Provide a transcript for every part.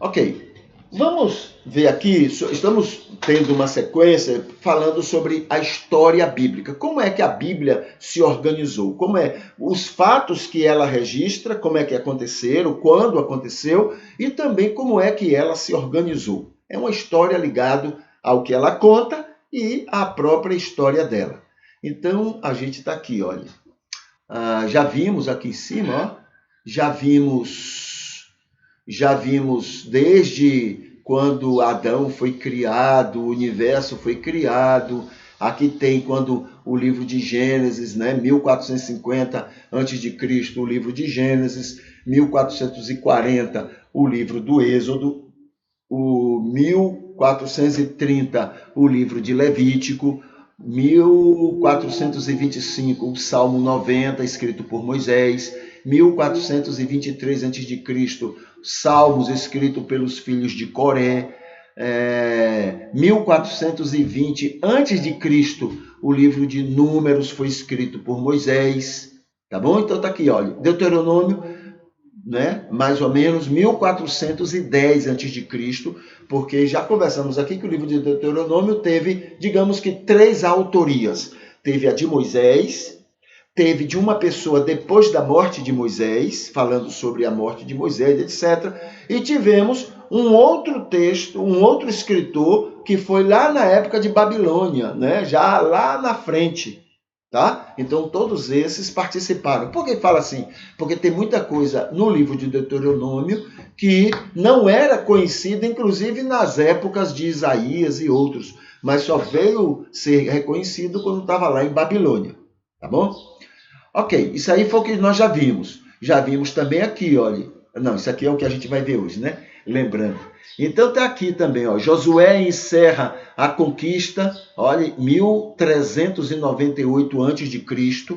Ok, vamos ver aqui, estamos tendo uma sequência falando sobre a história bíblica. Como é que a Bíblia se organizou? Como é os fatos que ela registra, como é que aconteceram, quando aconteceu e também como é que ela se organizou. É uma história ligada ao que ela conta e à própria história dela. Então, a gente está aqui, olha. Já vimos aqui em cima, ó, já vimos desde quando Adão foi criado, o universo foi criado. Aqui tem quando o livro de Gênesis, né, 1450 a.C., o livro de Gênesis, 1440 o livro do Êxodo, o 1430 o livro de Levítico, 1425 o Salmo 90 escrito por Moisés, 1423 a.C., Salmos escrito pelos filhos de Coré, 1420 a.C., o livro de Números foi escrito por Moisés, tá bom? Então tá aqui, olha, Deuteronômio, né? Mais ou menos 1410 a.C., porque já conversamos aqui que o livro de Deuteronômio teve, digamos que, 3 autorias. Teve a de Moisés, teve de uma pessoa depois da morte de Moisés, falando sobre a morte de Moisés, etc. E tivemos um outro texto, um outro escritor, que foi lá na época de Babilônia, né? Já lá na frente. Tá? Então, todos esses participaram. Por que fala assim? Porque tem muita coisa no livro de Deuteronômio que não era conhecida, inclusive nas épocas de Isaías e outros, mas só veio ser reconhecido quando estava lá em Babilônia. Tá bom? Ok, isso aí foi o que nós já vimos. Já vimos também aqui, olha. Não, isso aqui é o que a gente vai ver hoje, né? Lembrando. Então tá aqui também, ó. Josué encerra a conquista, olha, 1398 a.C.,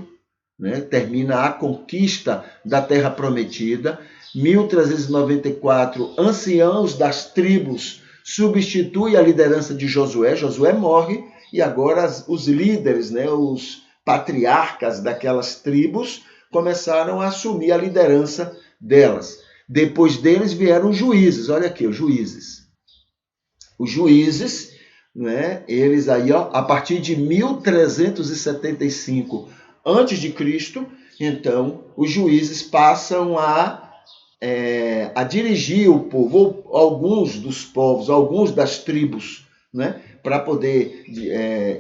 né? Termina a conquista da Terra Prometida. 1394, anciãos das tribos substitui a liderança de Josué. Josué morre e agora os líderes, né, os patriarcas daquelas tribos começaram a assumir a liderança delas. Depois deles vieram os juízes, olha aqui, os juízes. Os juízes, né, eles aí, ó, a partir de 1375 a.C., então, os juízes passam a dirigir o povo, ou alguns dos povos, alguns das tribos, né, para poder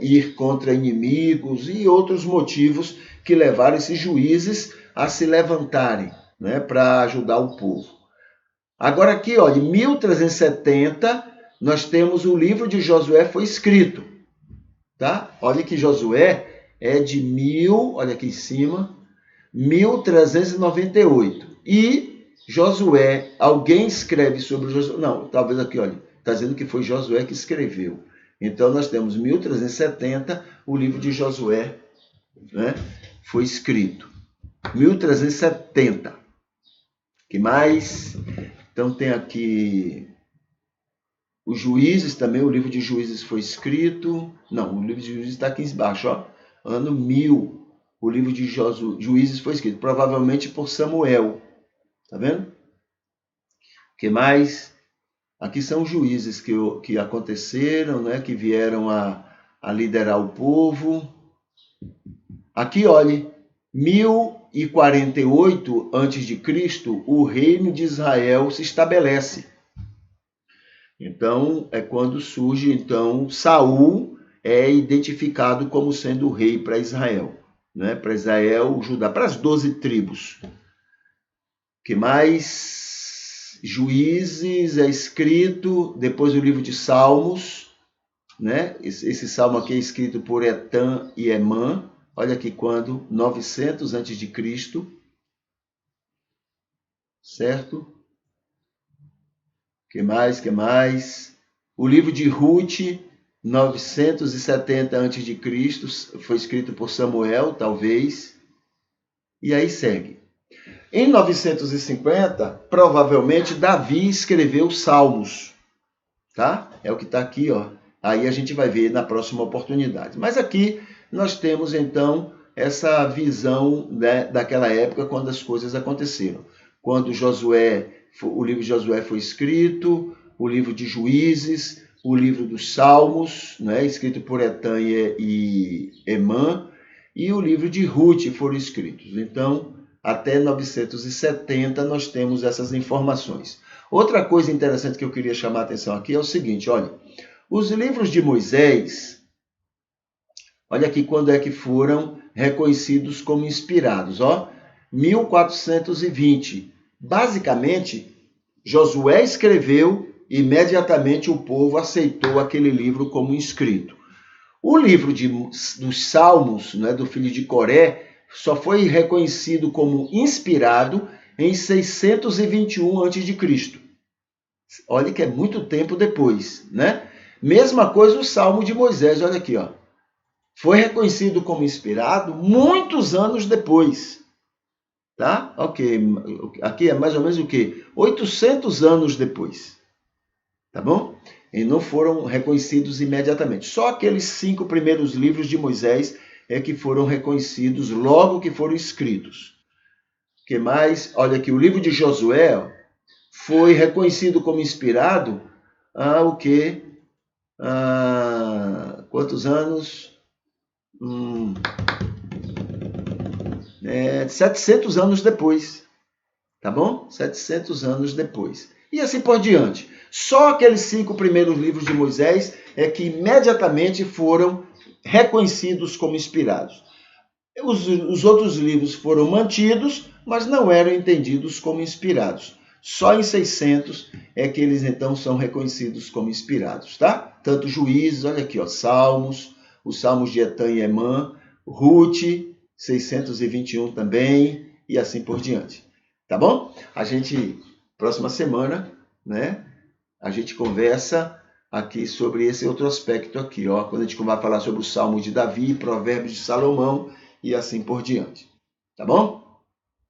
ir contra inimigos e outros motivos que levaram esses juízes a se levantarem, né, para ajudar o povo. Agora aqui, ó, em 1370, nós temos o livro de Josué foi escrito, tá? Olha que Josué é de olha aqui em cima, 1398. E Josué, alguém escreve sobre Josué? Não, talvez aqui, olha, está dizendo que foi Josué que escreveu. Então, nós temos 1370, o livro de Josué, né, foi escrito. 1370. Que mais? Então, tem aqui os Juízes também, o livro de Juízes foi escrito. Não, o livro de Juízes está aqui embaixo, ó. Ano 1000. O livro de Juízes foi escrito, provavelmente por Samuel. Tá vendo? Que mais? Aqui são os juízes que aconteceram, né? Que vieram a liderar o povo. Aqui, olhe, 1048 a.C., o reino de Israel se estabelece. Então, é quando surge, então, Saul é identificado como sendo o rei para Israel, né? Para Israel, Judá, para as 12 tribos. Que mais? Juízes é escrito, depois o livro de Salmos, né? Esse salmo aqui é escrito por Etan e Emã. Olha aqui quando, 900 a.C., certo? Que mais? O livro de Ruth, 970 a.C., foi escrito por Samuel, talvez. E aí segue. Em 950, provavelmente, Davi escreveu Salmos. Tá? É o que está aqui, ó. Aí a gente vai ver na próxima oportunidade. Mas aqui nós temos, então, essa visão, né, daquela época, quando as coisas aconteceram. Quando Josué o livro de Josué foi escrito, o livro de Juízes, o livro dos Salmos, né, escrito por Etan e Emã, e o livro de Ruth foram escritos. Então, até 970 nós temos essas informações. Outra coisa interessante que eu queria chamar a atenção aqui é o seguinte, olha, os livros de Moisés, olha aqui quando é que foram reconhecidos como inspirados, ó, 1420. Basicamente, Josué escreveu, imediatamente o povo aceitou aquele livro como escrito. O livro dos Salmos, né, do filho de Coré, só foi reconhecido como inspirado em 621 a.C. Olha que é muito tempo depois, né? Mesma coisa o Salmo de Moisés, olha aqui, ó. Foi reconhecido como inspirado muitos anos depois. Tá? Ok. Aqui é mais ou menos o quê? 800 anos depois. Tá bom? E não foram reconhecidos imediatamente. Só aqueles 5 primeiros livros de Moisés é que foram reconhecidos logo que foram escritos. O que mais? Olha aqui, o livro de Josué ó, foi reconhecido como inspirado há o quê? Quantos anos? 700 anos depois. Tá bom? 700 anos depois. E assim por diante. Só aqueles 5 primeiros livros de Moisés é que imediatamente foram reconhecidos como inspirados. Os outros livros foram mantidos, mas não eram entendidos como inspirados. Só em 600 é que eles então são reconhecidos como inspirados, tá? Tanto Juízes, olha aqui, ó, Salmos, os Salmos de Etan e Emã, Ruth, 621 também, e assim por diante. Tá bom? A gente, próxima semana, né? A gente conversa aqui sobre esse outro aspecto aqui, ó, quando a gente vai falar sobre o Salmo de Davi, Provérbios de Salomão e assim por diante. Tá bom?